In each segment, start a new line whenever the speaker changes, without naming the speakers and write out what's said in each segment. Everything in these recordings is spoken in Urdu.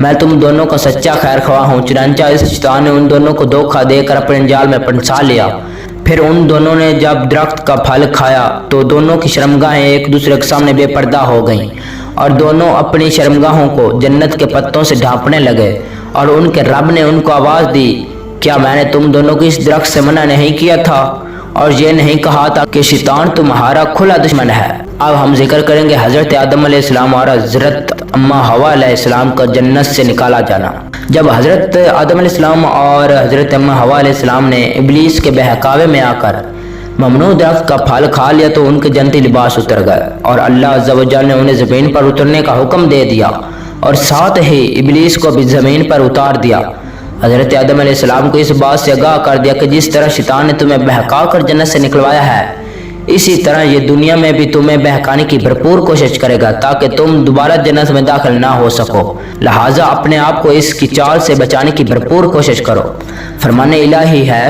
میں تم دونوں کا سچا خیر خواہ ہوں۔ چنانچہ اس شیطان نے ان دونوں کو دھوکہ دے کر اپنے جال میں پھنسا لیا۔ پھر ان دونوں نے جب درخت کا پھل کھایا تو دونوں کی شرمگاہیں ایک دوسرے کے سامنے بے پردہ ہو گئیں، اور دونوں اپنی شرمگاہوں کو جنت کے پتوں سے ڈھانپنے لگے۔ اور ان کے رب نے ان کو آواز دی، کیا میں نے تم دونوں کو اس درخت سے منع نہیں کیا تھا اور یہ نہیں کہا تھا کہ شیطان تمہارا کھلا دشمن ہے؟ اب ہم ذکر کریں گے حضرت آدم علیہ السلام اور حضرت اماں حوا علیہ السلام کا جنت سے نکالا جانا۔ جب حضرت آدم علیہ السلام اور حضرت اماں حوا علیہ السلام نے ابلیس کے بہکاوے میں آ کر ممنوع درخت کا پھل کھا لیا تو ان کے جنتی لباس اتر گئے، اور اللہ عز و جل نے انہیں زمین پر اترنے کا حکم دے دیا اور ساتھ ہی ابلیس کو بھی زمین پر اتار دیا۔ حضرت آدم علیہ السلام کو اس بات سے آگاہ کر دیا کہ جس طرح شیطان نے تمہیں بہکا کر جنت سے نکلوایا ہے، اسی طرح یہ دنیا میں بھی تمہیں بہکانے کی بھرپور کوشش کرے گا تاکہ تم دوبارہ جنت میں داخل نہ ہو سکو، لہٰذا اپنے آپ کو اس کی چال سے بچانے کی بھرپور کوشش کرو۔ فرمان الہی ہے،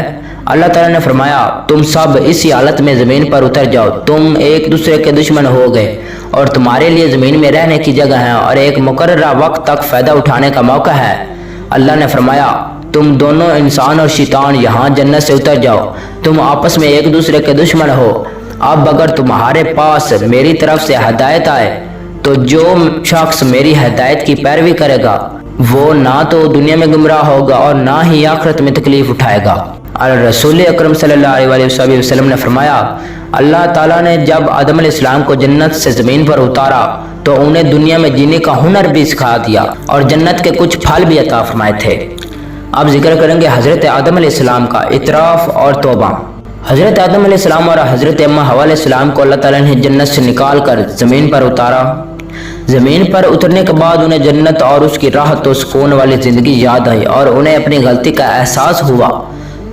اللہ تعالیٰ نے فرمایا، تم سب اسی حالت میں زمین پر اتر جاؤ، تم ایک دوسرے کے دشمن ہو گئے اور تمہارے لیے زمین میں رہنے کی جگہ ہے اور ایک مقررہ وقت تک فائدہ اٹھانے کا موقع ہے۔ اللہ نے فرمایا، تم دونوں انسان اور شیطان یہاں جنت سے اتر جاؤ، تم آپس میں ایک دوسرے کے دشمن ہو۔ اب اگر تمہارے پاس میری طرف سے ہدایت آئے تو جو شخص میری ہدایت کی پیروی کرے گا وہ نہ تو دنیا میں گمراہ ہوگا اور نہ ہی آخرت میں تکلیف اٹھائے گا۔ اور رسول اکرم صلی اللہ علیہ وسلم نے فرمایا، اللہ تعالیٰ نے جب آدم علیہ السلام کو جنت سے زمین پر اتارا تو انہیں دنیا میں جینے کا ہنر بھی سکھا دیا اور جنت کے کچھ پھل بھی عطا فرمائے تھے۔ اب ذکر کریں گے حضرت آدم علیہ السلام کا اعتراف اور توبہ۔ حضرت آدم علیہ السلام اور حضرت اماں حوا علیہ السلام کو اللہ تعالیٰ نے جنت سے نکال کر زمین پر اتارا۔ زمین پر اترنے کے بعد انہیں جنت اور اس کی راحت و سکون والی زندگی یاد آئی اور انہیں اپنی غلطی کا احساس ہوا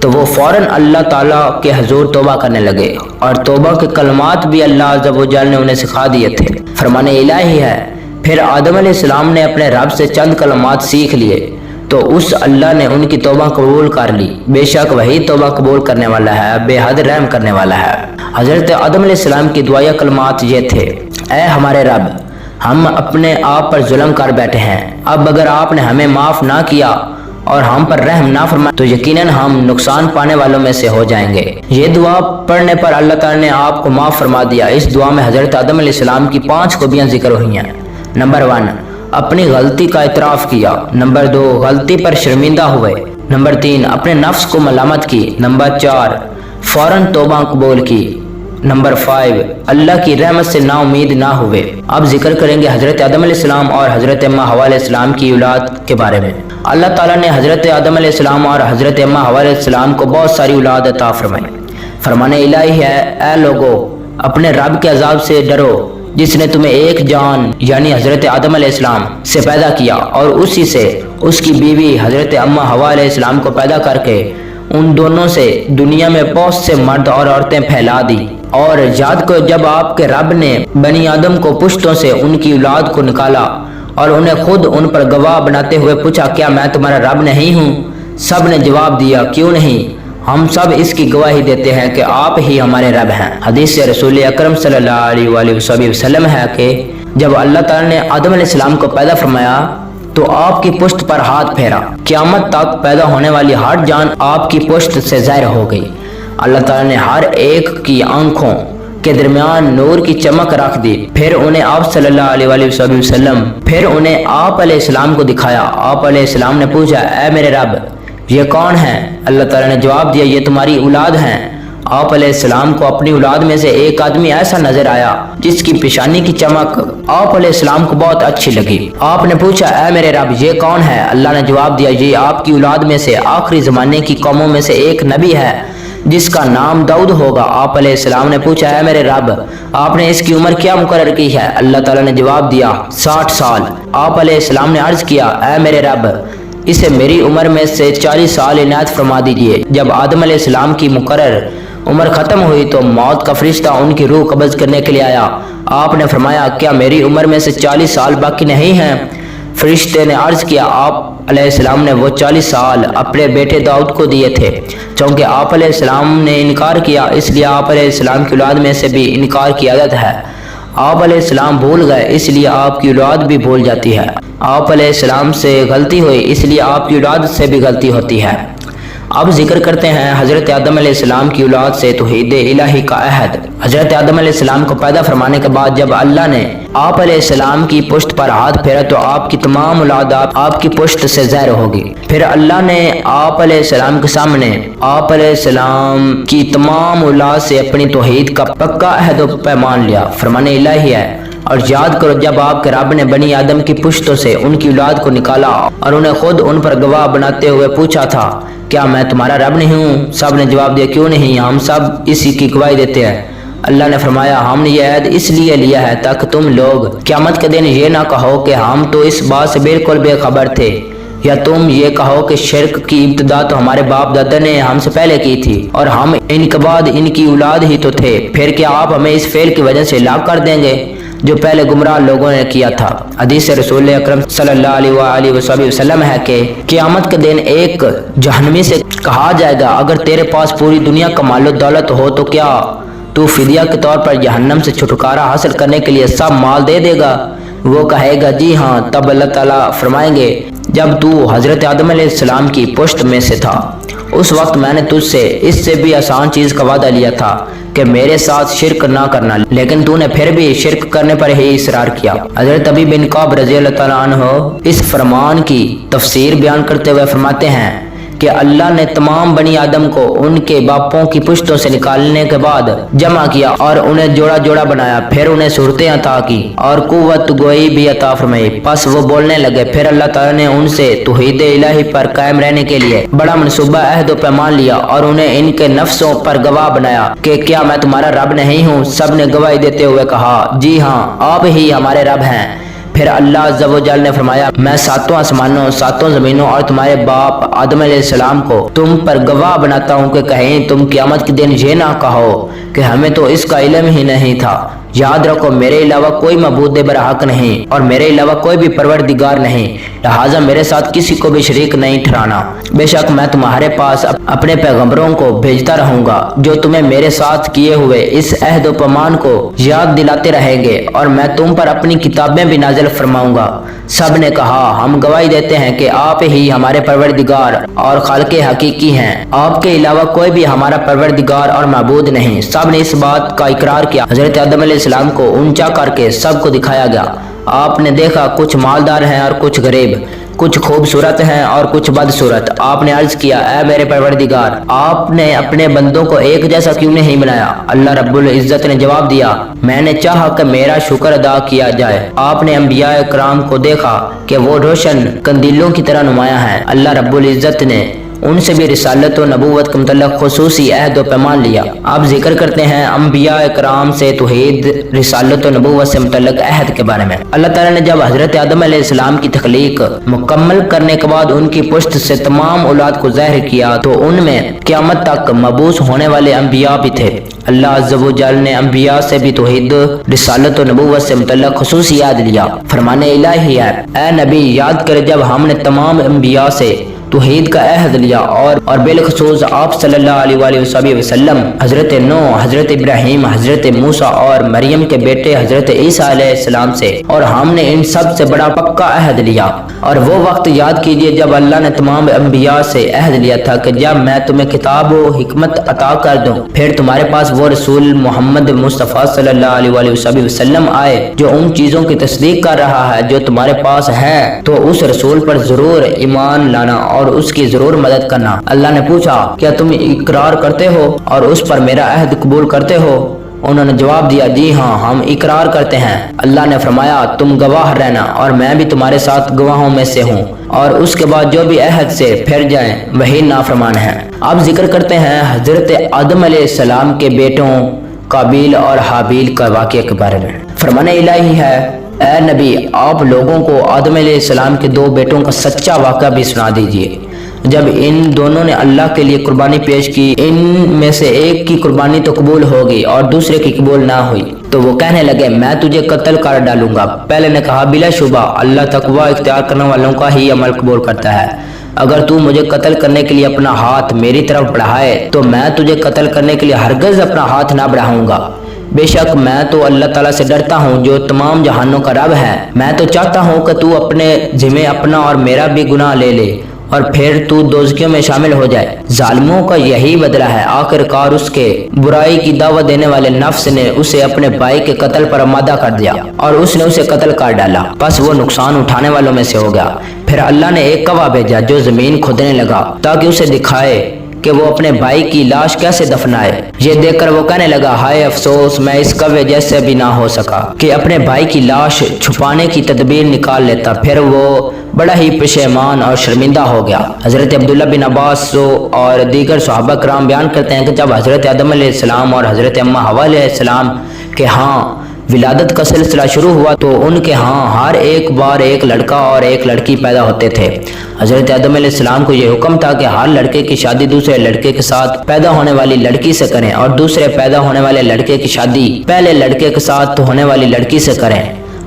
تو وہ فوراً اللہ تعالیٰ کے حضور توبہ کرنے لگے، اور توبہ کے کلمات بھی اللہ عز و جل نے انہیں سکھا دیے تھے۔ فرمان الہی ہے، پھر آدم علیہ السلام نے اپنے رب سے چند کلمات سیکھ لیے تو اس اللہ نے ان کی توبہ قبول کر لی، بے شک وہی توبہ قبول کرنے والا ہے، بے حد رحم کرنے والا ہے۔ حضرت آدم علیہ السلام کی دعائیہ کلمات یہ تھے، اے ہمارے رب، ہم اپنے آپ پر ظلم کر بیٹھے ہیں، اب اگر آپ نے ہمیں معاف نہ کیا اور ہم پر رحم نہ فرمایا تو یقیناً ہم نقصان پانے والوں میں سے ہو جائیں گے۔ یہ دعا پڑھنے پر اللہ تعالیٰ نے آپ کو معاف فرما دیا۔ اس دعا میں حضرت آدم علیہ السلام کی 5 خوبیاں ذکر ہوئی ہیں۔ نمبر 1، اپنی غلطی کا اعتراف کیا۔ نمبر 2، غلطی پر شرمندہ ہوئے۔ نمبر 3، اپنے نفس کو ملامت کی۔ نمبر 4، فوراً توبہ قبول کی۔ نمبر 5، اللہ کی رحمت سے نا امید نہ ہوئے۔ اب ذکر کریں گے حضرت آدم علیہ السلام اور حضرت اماں حوا علیہ السلام کی اولاد کے بارے میں۔ اللہ تعالیٰ نے حضرت آدم علیہ السلام اور حضرت اماں حوا علیہ السلام کو بہت ساری اولاد عطا فرمائی۔ فرمان الہی ہے، اے لوگو، اپنے رب کے عذاب سے ڈرو جس نے تمہیں ایک جان یعنی حضرت آدم علیہ السلام سے پیدا کیا اور اسی سے اس کی بیوی حضرت اماں حوا علیہ السلام کو پیدا کر کے ان دونوں سے دنیا میں بہت سے مرد اور عورتیں پھیلا دی۔ اور یاد کرو جب آپ کے رب نے بنی آدم کو پشتوں سے ان کی اولاد کو نکالا اور انہیں خود ان پر گواہ بناتے ہوئے پوچھا، کیا میں تمہارا رب نہیں ہوں؟ سب نے جواب دیا، کیوں نہیں، ہم سب اس کی گواہی دیتے ہیں کہ آپ ہی ہمارے رب ہیں۔ حدیث سے رسول اکرم صلی اللہ علیہ وسلم ہے کہ جب اللہ تعالیٰ نے آدم علیہ السلام کو پیدا فرمایا تو آپ کی پشت پر ہاتھ پھیرا، قیامت تک پیدا ہونے والی ہر جان آپ کی پشت سے ظاہر ہو گئی۔ اللہ تعالیٰ نے ہر ایک کی آنکھوں کے درمیان نور کی چمک رکھ دی، پھر انہیں آپ صلی اللہ علیہ وسلم علیہ السلام کو دکھایا۔ آپ علیہ السلام نے پوچھا، اے میرے رب، یہ کون ہے؟ اللہ تعالیٰ نے جواب دیا، یہ تمہاری اولاد ہیں۔ آپ علیہ السلام کو اپنی اولاد میں سے ایک آدمی ایسا نظر آیا جس کی پیشانی کی چمک آپ علیہ السلام کو بہت اچھی لگی۔ آپ نے پوچھا، اے میرے رب، یہ کون ہے؟ اللہ نے جواب دیا، یہ آپ کی اولاد میں سے آخری زمانے کی قوموں میں سے ایک نبی ہے جس کا نام داؤد ہوگا۔ آپ علیہ السلام نے پوچھا، اے میرے رب، آپ نے اس کی عمر کیا مقرر کی ہے؟ اللہ تعالیٰ نے جواب دیا، 60 سال۔ آپ علیہ السلام نے عرض کیا، اے میرے رب، اسے میری عمر میں سے 40 سال عنایت فرما دیجیے۔ جب آدم علیہ السلام کی مقرر عمر ختم ہوئی تو موت کا فرشتہ ان کی روح قبض کرنے کے لیے آیا۔ آپ نے فرمایا، کیا میری عمر میں سے 40 سال باقی نہیں ہیں؟ فرشتے نے عرض کیا، آپ علیہ السلام نے وہ 40 سال اپنے بیٹے داؤد کو دیے تھے، چونکہ آپ علیہ السلام نے انکار کیا، اس لیے آپ علیہ السلام کی اولاد میں سے بھی انکار کی عادت ہے۔ آپ علیہ السلام بھول گئے اس لیے آپ کی اولاد بھی بھول جاتی ہے، آپ علیہ السلام سے غلطی ہوئی اس لیے آپ کی اولاد سے بھی غلطی ہوتی ہے۔ اب ذکر کرتے ہیں حضرت آدم علیہ السلام کی اولاد سے توحید الہی کا عہد۔ حضرت آدم علیہ السلام کو پیدا فرمانے کے بعد جب اللہ نے آپ علیہ السلام کی پشت پر ہاتھ پھیرا تو آپ کی تمام اولاد آپ کی پشت سے ظاہر ہوگی۔ پھر اللہ نے آپ علیہ السلام کے سامنے آپ علیہ السلام کی تمام اولاد سے اپنی توحید کا پکا عہد و پیمان لیا۔ فرمان الہی ہے، اور یاد کرو جب آپ کے رب نے بنی آدم کی پشتوں سے ان کی اولاد کو نکالا اور انہیں خود ان پر گواہ بناتے ہوئے پوچھا تھا، کیا میں تمہارا رب نہیں ہوں؟ سب نے جواب دیا، کیوں نہیں، ہم سب اسی کی گواہی دیتے ہیں۔ اللہ نے فرمایا، ہم نے یہ عہد اس لیے لیا ہے تاکہ تم لوگ قیامت کے دن یہ نہ کہو کہ ہم تو اس بات سے بالکل بے خبر تھے، یا تم یہ کہو کہ شرک کی ابتدا تو ہمارے باپ دادا نے ہم سے پہلے کی تھی اور ہم ان کے بعد ان کی اولاد ہی تو تھے، پھر کیا آپ ہمیں اس فعل کی وجہ سے ہلاک کر دیں گے جو پہلے گمراہ لوگوں نے کیا تھا۔ حدیث رسول اکرم صلی اللہ علیہ وآلہ وسلم ہے کہ قیامت کے دن ایک جہنمی سے کہا جائے گا، اگر تیرے پاس پوری دنیا کا مال و دولت ہو تو کیا تو فدیہ کے طور پر جہنم سے چھٹکارا حاصل کرنے کے لیے سب مال دے دے گا؟ وہ کہے گا جی ہاں۔ تب اللہ تعالیٰ فرمائیں گے، جب تو حضرت آدم علیہ السلام کی پشت میں سے تھا اس وقت میں نے تجھ سے اس سے بھی آسان چیز کا وعدہ لیا تھا کہ میرے ساتھ شرک نہ کرنا، لیکن تو نے پھر بھی شرک کرنے پر ہی اصرار کیا۔ حضرت ابی بن کعب رضی اللہ تعالیٰ عنہ اس فرمان کی تفسیر بیان کرتے ہوئے فرماتے ہیں کہ اللہ نے تمام بنی آدم کو ان کے باپوں کی پشتوں سے نکالنے کے بعد جمع کیا اور انہیں جوڑا جوڑا بنایا، پھر انہیں صورتیں عطا کی اور قوت گوئی بھی عطا فرمائی، پس وہ بولنے لگے۔ پھر اللہ تعالیٰ نے ان سے توحید الہی پر قائم رہنے کے لیے بڑا منصوبہ عہد و پیمان لیا اور انہیں ان کے نفسوں پر گواہ بنایا کہ کیا میں تمہارا رب نہیں ہوں؟ سب نے گواہی دیتے ہوئے کہا جی ہاں، آپ ہی ہمارے رب ہیں۔ پھر اللہ عز و جل نے فرمایا، میں ساتوں آسمانوں، ساتوں زمینوں اور تمہارے باپ آدم علیہ السلام کو تم پر گواہ بناتا ہوں کہ کہیں تم قیامت کے دن یہ نہ کہو کہ ہمیں تو اس کا علم ہی نہیں تھا۔ یاد رکھو میرے علاوہ کوئی معبود برحق نہیں اور میرے علاوہ کوئی بھی پروردگار نہیں، لہٰذا میرے ساتھ کسی کو بھی شریک نہیں ٹھہرانا۔ بے شک میں تمہارے پاس اپنے پیغمبروں کو بھیجتا رہوں گا جو تمہیں میرے ساتھ کیے ہوئے اس عہد و پیمان کو یاد دلاتے رہیں گے، اور میں تم پر اپنی کتابیں بھی نازل فرماؤں گا۔ سب نے کہا ہم گواہی دیتے ہیں کہ آپ ہی ہمارے پروردگار اور خالق حقیقی ہیں، آپ کے علاوہ کوئی بھی ہمارا پروردگار اور معبود نہیں۔ سب نے اس بات کا اقرار کیا۔ حضرت آدم علیہ السلام کو اونچا کر کے سب کو دکھایا گیا۔ آپ نے دیکھا کچھ مالدار ہیں اور کچھ غریب، کچھ خوبصورت ہیں اور کچھ بدصورت۔ آپ نے عرض کیا، اے میرے پروردگار، آپ نے اپنے بندوں کو ایک جیسا کیوں نہیں بنایا؟ اللہ رب العزت نے جواب دیا، میں نے چاہا کہ میرا شکر ادا کیا جائے۔ آپ نے انبیاء کرام کو دیکھا کہ وہ روشن قندیلوں کی طرح نمایاں ہیں۔ اللہ رب العزت نے ان سے بھی رسالت و نبوت کے متعلق خصوصی عہد و پیمان لیا۔ آپ ذکر کرتے ہیں انبیاء کرام سے توحید، رسالت و نبوت سے متعلق عہد کے بارے میں۔ اللہ تعالیٰ نے جب حضرت آدم علیہ السلام کی تخلیق مکمل کرنے کے بعد ان کی پشت سے تمام اولاد کو ظاہر کیا تو ان میں قیامت تک مبعوث ہونے والے انبیاء بھی تھے۔ اللہ عز و جل نے انبیاء سے بھی توحید، رسالت و نبوت سے متعلق خصوصی عہد لیا۔ فرمان الہی ہے، اے نبی یاد کرے جب ہم نے تمام انبیاء سے توحید کا عہد لیا اور بالخصوص آپ صلی اللہ علیہ وآلہ وسلم، حضرت نوح، حضرت ابراہیم، حضرت موسیٰ اور مریم کے بیٹے حضرت عیسیٰ علیہ السلام سے، اور ہم نے ان سب سے بڑا پکا عہد لیا۔ اور وہ وقت یاد کیجئے جب اللہ نے تمام انبیاء سے عہد لیا تھا کہ جب میں تمہیں کتاب و حکمت عطا کر دوں پھر تمہارے پاس وہ رسول محمد مصطفیٰ صلی اللہ علیہ وآلہ وسلم آئے جو ان چیزوں کی تصدیق کر رہا ہے جو تمہارے پاس ہے، تو اس رسول پر ضرور ایمان لانا اور اس کی ضرور مدد کرنا۔ اللہ نے پوچھا، کیا تم اقرار کرتے ہو اور اس پر میرا عہد قبول کرتے ہو؟ انہوں نے جواب دیا، جی ہاں ہم اقرار کرتے ہیں۔ اللہ نے فرمایا، تم گواہ رہنا اور میں بھی تمہارے ساتھ گواہوں میں سے ہوں، اور اس کے بعد جو بھی عہد سے پھر جائیں وہی نافرمان ہیں۔ اب ذکر کرتے ہیں حضرت آدم علیہ السلام کے بیٹوں قابیل اور حابیل کا واقعہ کے بارے میں۔ فرمان الہی ہے، اے نبی آپ لوگوں کو آدم علیہ السلام کے دو بیٹوں کا سچا واقعہ بھی سنا دیجئے۔ جب ان دونوں نے اللہ کے لیے قربانی پیش کی، ان میں سے ایک کی قربانی تو قبول ہوگی اور دوسرے کی قبول نہ ہوئی، تو وہ کہنے لگے میں تجھے قتل کر ڈالوں گا۔ پہلے نے کہا، بلا شبہ اللہ تقوی اختیار کرنے والوں کا ہی عمل قبول کرتا ہے، اگر تو مجھے قتل کرنے کے لیے اپنا ہاتھ میری طرف بڑھائے تو میں تجھے قتل کرنے کے لیے ہرگز اپنا ہاتھ نہ بڑھاؤں گا۔ بے شک میں تو اللہ تعالیٰ سے ڈرتا ہوں جو تمام جہانوں کا رب ہے۔ میں تو چاہتا ہوں کہ تو اپنے ذمہ اپنا اور میرا بھی گناہ لے لے اور پھر تو دوزخیوں میں شامل ہو جائے۔ ظالموں کا یہی بدلہ ہے۔ آخر کار اس کے برائی کی دعوت دینے والے نفس نے اسے اپنے بھائی کے قتل پر آمادہ کر دیا اور اس نے اسے قتل کر ڈالا، بس وہ نقصان اٹھانے والوں میں سے ہو گیا۔ پھر اللہ نے ایک گواہ بھیجا جو زمین کھودنے لگا تاکہ اسے دکھائے کہ وہ اپنے بھائی کی لاش کیسے دفنائے۔ یہ دیکھ کر وہ کہنے لگا، ہائے افسوس، میں اس کوے جیسے بھی نہ ہو سکا کہ اپنے بھائی کی لاش چھپانے کی تدبیر نکال لیتا۔ پھر وہ بڑا ہی پشیمان اور شرمندہ ہو گیا۔ حضرت عبداللہ بن عباس اور دیگر صحابہ کرام بیان کرتے ہیں کہ جب حضرت آدم علیہ السلام اور حضرت امہ حوا علیہ السلام کے ہاں ولادت کا سلسلہ شروع ہوا تو ان کے ہاں ہر ایک بار ایک لڑکا اور ایک لڑکی پیدا ہوتے تھے۔ حضرت آدم علیہ السلام کو یہ حکم تھا کہ ہر لڑکے کی شادی دوسرے لڑکے کے ساتھ پیدا ہونے والی لڑکی سے کریں اور دوسرے پیدا ہونے والے لڑکے کی شادی پہلے لڑکے کے ساتھ ہونے والی لڑکی سے کریں۔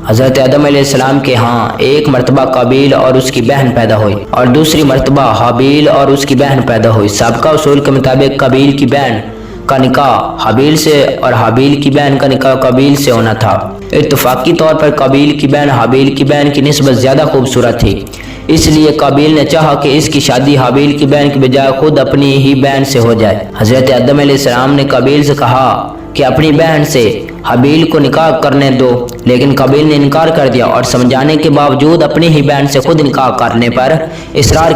حضرت آدم علیہ السلام کے ہاں ایک مرتبہ قابیل اور اس کی بہن پیدا ہوئی اور دوسری مرتبہ حابیل اور اس کی بہن پیدا ہوئی۔ سابقہ اصول کے مطابق قابیل کی بہن کا نکاح حابیل سے اور حابیل کی بہن کا نکاح قابیل سے ہونا تھا۔ اتفاقی طور پر قابیل کی بہن حابیل کی بہن کی نسبت زیادہ خوبصورت تھی، اس لیے قابیل نے چاہا کہ اس کی شادی حابیل کی بہن کی بجائے خود اپنی ہی بہن سے ہو جائے۔ حضرت آدم علیہ السلام نے قابیل سے کہا کہ اپنی بہن سے حابیل کو نکاح کرنے دو، لیکن قابیل نے انکار کر دیا اور سمجھانے کے باوجود اپنی ہی بہن سے خود نکاح کرنے پر اصرار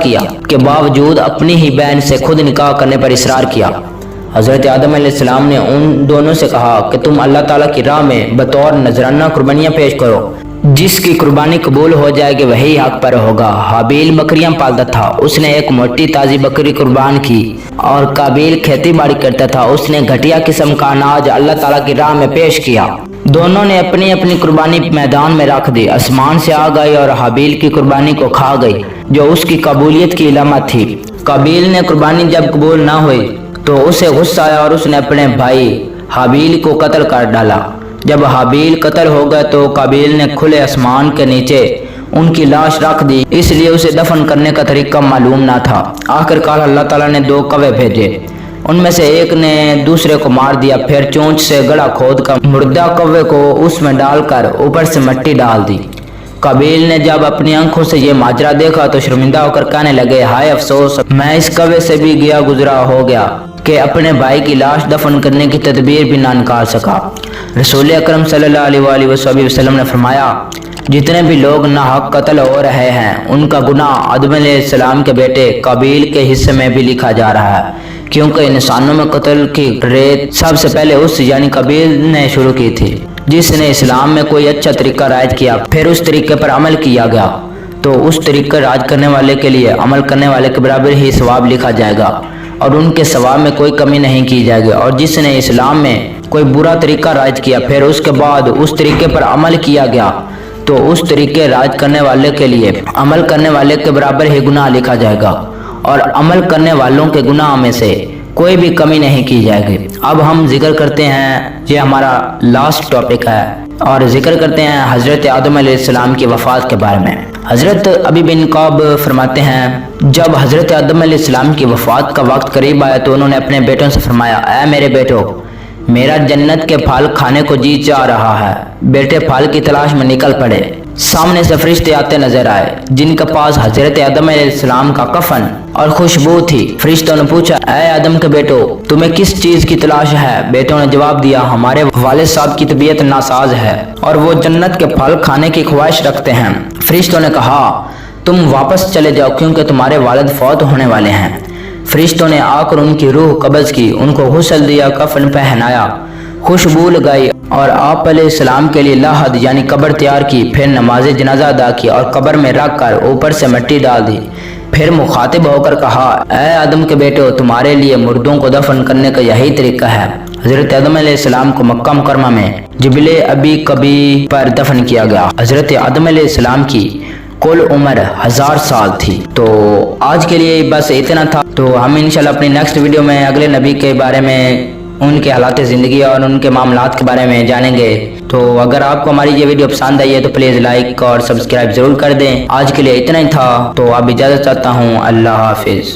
کیا۔ حضرت آدم علیہ السلام نے ان دونوں سے کہا کہ تم اللہ تعالیٰ کی راہ میں بطور نذرانہ قربانیاں پیش کرو، جس کی قربانی قبول ہو جائے گی وہی حق پر ہوگا۔ حابیل بکریاں پالتا تھا، اس نے ایک موٹی تازی بکری قربان کی، اور قابیل کھیتی باڑی کرتا تھا، اس نے گھٹیا قسم کا اناج اللہ تعالیٰ کی راہ میں پیش کیا۔ دونوں نے اپنی اپنی قربانی میدان میں رکھ دی، آسمان سے آ گئی اور حابیل کی قربانی کو کھا گئی جو اس کی قبولیت کی علامت تھی۔ قابیل نے قربانی جب قبول نہ ہوئی تو اسے غصہ آیا اور اس نے اپنے بھائی حابیل کو قتل کر ڈالا۔ جب حابیل قتل ہو گیا تو قابیل نے کھلے آسمان کے نیچے ان کی لاش رکھ دی، اس لیے اسے دفن کرنے کا طریقہ معلوم نہ تھا۔ آخر کار اللہ تعالیٰ نے 2 کوے بھیجے، ان میں سے ایک نے دوسرے کو مار دیا، پھر چونچ سے گڑھا کھود کر مردہ کوے کو اس میں ڈال کر اوپر سے مٹی ڈال دی۔ قابیل نے جب اپنی آنکھوں سے یہ ماجرا دیکھا تو شرمندہ ہو کر کہنے لگے، ہائے افسوس، میں اس کوے سے بھی گیا گزرا ہو گیا کہ اپنے بھائی کی لاش دفن کرنے کی تدبیر بھی نہ نکال سکا۔ رسول اکرم صلی اللہ علیہ وآلہ وسلم نے فرمایا، جتنے بھی لوگ ناحق قتل ہو رہے ہیں ان کا گناہ آدم علیہ السلام کے بیٹے قابیل کے حصے میں بھی لکھا جا رہا ہے، کیونکہ انسانوں میں قتل کی ریت سب سے پہلے اس یعنی قابیل نے شروع کی تھی، جس نے اسلام میں کوئی اچھا طریقہ رائج کیا، پھر اس طریقے پر عمل کیا گیا تو اس طریقے راج کرنے والے کے لیے عمل کرنے والے کے برابر ہی ثواب لکھا جائے گا اور ان کے ثواب میں کوئی کمی نہیں کی جائے گی۔ اور جس نے اسلام میں کوئی برا طریقہ رائج کیا پھر اس کے بعد اس طریقے پر عمل کیا گیا تو اس طریقے راج کرنے والے کے لیے عمل کرنے والے کے برابر ہی گناہ لکھا جائے گا اور عمل کرنے والوں کے گناہ میں سے کوئی بھی کمی نہیں کی جائے گی۔ اب ہم ذکر کرتے ہیں، یہ ہمارا لاسٹ ٹاپک ہے، اور ذکر کرتے ہیں حضرت آدم علیہ السلام کی وفات کے بارے میں۔ حضرت ابی بن کعب فرماتے ہیں، جب حضرت آدم علیہ السلام کی وفات کا وقت قریب آیا تو انہوں نے اپنے بیٹوں سے فرمایا، اے میرے بیٹو، میرا جنت کے پھل کھانے کو جی چاہ رہا ہے۔ بیٹے پھل کی تلاش میں نکل پڑے۔ سامنے سے فرشتے آتے نظر آئے جن کے پاس حضرت آدم علیہ السلام کا کفن اور خوشبو تھی۔ فرشتوں نے پوچھا، اے آدم کے بیٹو، تمہیں کس چیز کی تلاش ہے؟ بیٹوں نے جواب دیا، ہمارے والد صاحب کی طبیعت ناساز ہے اور وہ جنت کے پھل کھانے کی خواہش رکھتے ہیں۔ فرشتوں نے کہا، تم واپس چلے جاؤ کیونکہ تمہارے والد فوت ہونے والے ہیں۔ فرشتوں نے آ کر ان کی روح قبض کی، ان کو غسل دیا، کفن پہنایا، خوشبو لگائی اور آپ علیہ السلام کے لیے لاحد یعنی قبر تیار کی، پھر نماز جنازہ ادا کی اور قبر میں رکھ کر اوپر سے مٹی ڈال دی۔ پھر مخاطب ہو کر کہا، اے آدم کے بیٹو، تمہارے لیے مردوں کو دفن کرنے کا یہی طریقہ ہے۔ حضرت آدم علیہ السلام کو مکہ مکرمہ میں جبل ابی قبی پر دفن کیا گیا۔ حضرت آدم علیہ السلام کی کل عمر 1000 سال تھی۔ تو آج کے لیے بس اتنا تھا، تو ہم انشاءاللہ اپنی نیکسٹ ویڈیو میں اگلے نبی کے بارے میں، ان کے حالات زندگی اور ان کے معاملات کے بارے میں جانیں گے۔ تو اگر آپ کو ہماری یہ ویڈیو پسند آئی ہے تو پلیز لائک اور سبسکرائب ضرور کر دیں۔ آج کے لیے اتنا ہی تھا، تو اب اجازت چاہتا ہوں، اللہ حافظ۔